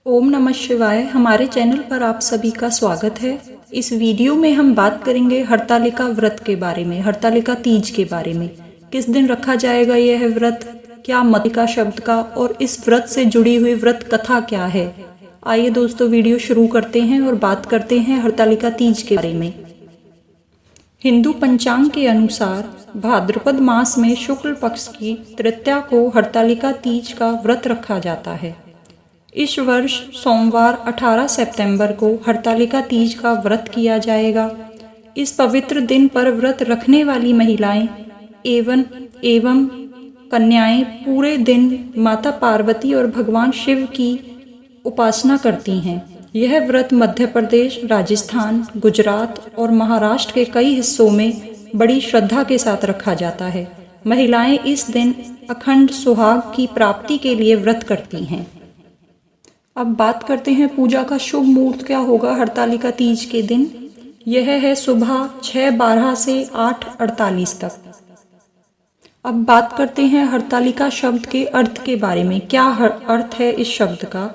ओम नमः शिवाय। हमारे चैनल पर आप सभी का स्वागत है। इस वीडियो में हम बात करेंगे हरतालिका व्रत के बारे में, हरतालिका तीज के बारे में। किस दिन रखा जाएगा यह व्रत, क्या मतिका शब्द का और इस व्रत से जुड़ी हुई व्रत कथा क्या है। आइए दोस्तों वीडियो शुरू करते हैं और बात करते हैं हरतालिका तीज के बारे में। हिंदू पंचांग के अनुसार भाद्रपद मास में शुक्ल पक्ष की तृतीया को हरतालिका तीज का व्रत रखा जाता है। इस वर्ष सोमवार 18 सितंबर को हरतालिका तीज का व्रत किया जाएगा। इस पवित्र दिन पर व्रत रखने वाली महिलाएं एवं कन्याएं पूरे दिन माता पार्वती और भगवान शिव की उपासना करती हैं। यह व्रत मध्य प्रदेश, राजस्थान, गुजरात और महाराष्ट्र के कई हिस्सों में बड़ी श्रद्धा के साथ रखा जाता है। महिलाएं इस दिन अखंड सुहाग की प्राप्ति के लिए व्रत करती हैं। अब बात करते हैं पूजा का शुभ मुहूर्त क्या होगा हरतालिका तीज के दिन। यह है सुबह 6:12 से 8:48 तक। अब बात करते हैं हरतालिका शब्द के अर्थ के बारे में। क्या अर्थ है इस शब्द का।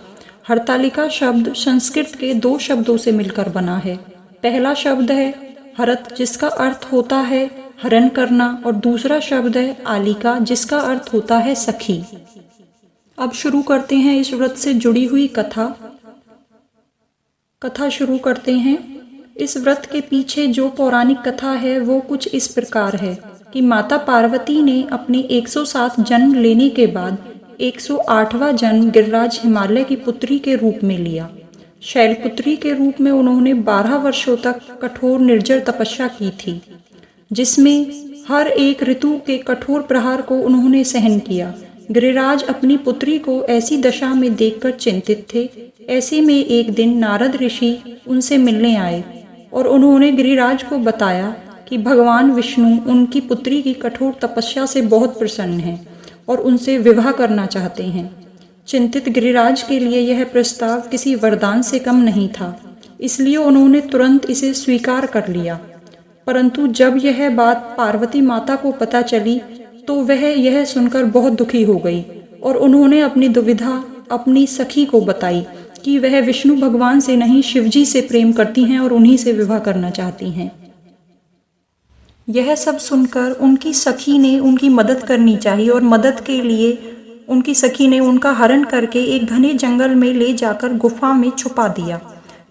हरतालिका शब्द संस्कृत के दो शब्दों से मिलकर बना है। पहला शब्द है हरत, जिसका अर्थ होता है हरण करना, और दूसरा शब्द है आलिका, जिसका अर्थ होता है सखी। अब शुरू करते हैं इस व्रत से जुड़ी हुई कथा शुरू करते हैं। इस व्रत के पीछे जो पौराणिक कथा है वो कुछ इस प्रकार है कि माता पार्वती ने अपने 107 जन्म लेने के बाद 108वां जन्म गिरिराज हिमालय की पुत्री के रूप में लिया। शैलपुत्री के रूप में उन्होंने 12 वर्षों तक कठोर निर्जर तपस्या की थी, जिसमें हर एक ऋतु के कठोर प्रहार को उन्होंने सहन किया। गिरिराज अपनी पुत्री को ऐसी दशा में देखकर चिंतित थे। ऐसे में एक दिन नारद ऋषि उनसे मिलने आए और उन्होंने गिरिराज को बताया कि भगवान विष्णु उनकी पुत्री की कठोर तपस्या से बहुत प्रसन्न हैं और उनसे विवाह करना चाहते हैं। चिंतित गिरिराज के लिए यह प्रस्ताव किसी वरदान से कम नहीं था, इसलिए उन्होंने तुरंत इसे स्वीकार कर लिया। परंतु जब यह बात पार्वती माता को पता चली तो वह यह सुनकर बहुत दुखी हो गई और उन्होंने अपनी दुविधा अपनी सखी को बताई कि वह विष्णु भगवान से नहीं शिवजी से प्रेम करती हैं और उन्हीं से विवाह करना चाहती हैं। यह सब सुनकर उनकी सखी ने उनकी मदद करनी चाहिए और मदद के लिए उनकी सखी ने उनका हरण करके एक घने जंगल में ले जाकर गुफा में छुपा दिया।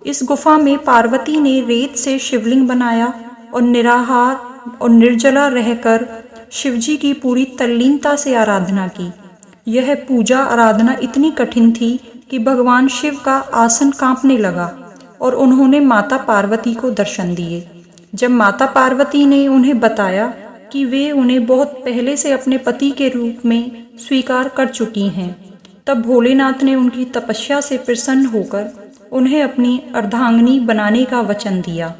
इस गुफा में पार्वती ने रेत से शिवलिंग बनाया और निराहार और निर्जला रहकर शिवजी की पूरी तल्लीनता से आराधना की। यह पूजा आराधना इतनी कठिन थी कि भगवान शिव का आसन कांपने लगा और उन्होंने माता पार्वती को दर्शन दिए। जब माता पार्वती ने उन्हें बताया कि वे उन्हें बहुत पहले से अपने पति के रूप में स्वीकार कर चुकी हैं, तब भोलेनाथ ने उनकी तपस्या से प्रसन्न होकर उन्हें अपनी अर्धांगिनी बनाने का वचन दिया।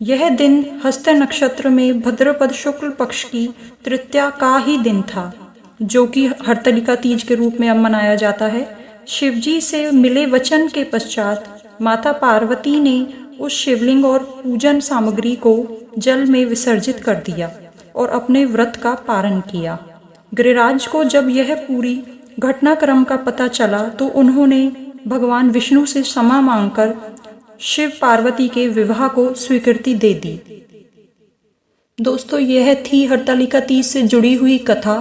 यह दिन हस्त नक्षत्र में भद्रपद शुक्ल पक्ष की तृतीया का ही दिन था, जो कि हरतालिका तीज के रूप में अब मनाया जाता है। शिवजी से मिले वचन के पश्चात माता पार्वती ने उस शिवलिंग और पूजन सामग्री को जल में विसर्जित कर दिया और अपने व्रत का पारण किया। गिरिराज को जब यह पूरी घटनाक्रम का पता चला तो उन्होंने भगवान विष्णु से क्षमा मांगकर शिव पार्वती के विवाह को स्वीकृति दे दी। दोस्तों यह थी हरतालिका तीज से जुड़ी हुई कथा।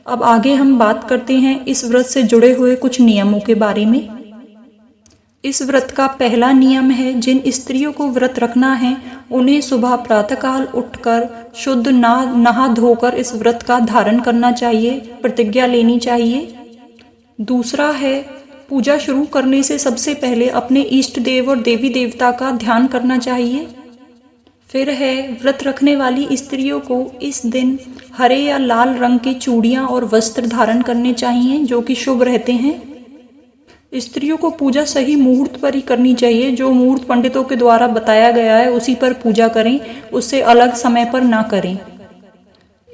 अब आगे हम बात करते हैं इस व्रत से जुड़े हुए कुछ नियमों के बारे में। इस व्रत का पहला नियम है, जिन स्त्रियों को व्रत रखना है उन्हें सुबह प्रातःकाल उठकर शुद्ध नहा धोकर इस व्रत का धारण करना चाहिए, प्रतिज्ञा लेनी चाहिए। दूसरा है, पूजा शुरू करने से सबसे पहले अपने इष्ट देव और देवी देवता का ध्यान करना चाहिए। फिर है, व्रत रखने वाली स्त्रियों को इस दिन हरे या लाल रंग की चूड़ियां और वस्त्र धारण करने चाहिए, जो कि शुभ रहते हैं। स्त्रियों को पूजा सही मुहूर्त पर ही करनी चाहिए। जो मुहूर्त पंडितों के द्वारा बताया गया है उसी पर पूजा करें, उससे अलग समय पर ना करें।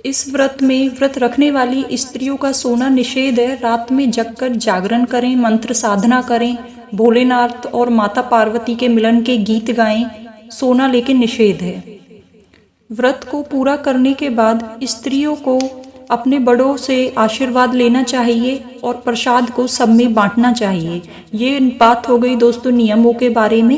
इस व्रत में व्रत रखने वाली स्त्रियों का सोना निषेध है। रात में जगकर जागरण करें, मंत्र साधना करें, भोलेनाथ और माता पार्वती के मिलन के गीत गाएं, सोना लेकिन निषेध है। व्रत को पूरा करने के बाद स्त्रियों को अपने बड़ों से आशीर्वाद लेना चाहिए और प्रसाद को सब में बांटना चाहिए। ये बात हो गई दोस्तों नियमों के बारे में।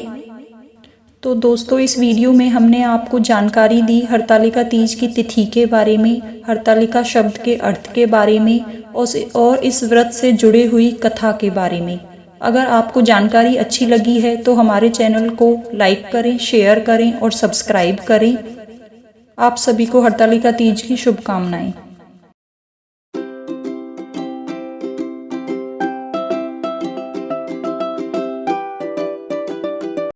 तो दोस्तों इस वीडियो में हमने आपको जानकारी दी हरतालिका तीज की तिथि के बारे में, हरतालिका शब्द के अर्थ के बारे में और इस व्रत से जुड़ी हुई कथा के बारे में। अगर आपको जानकारी अच्छी लगी है तो हमारे चैनल को लाइक करें, शेयर करें और सब्सक्राइब करें। आप सभी को हरतालिका तीज की शुभकामनाएं।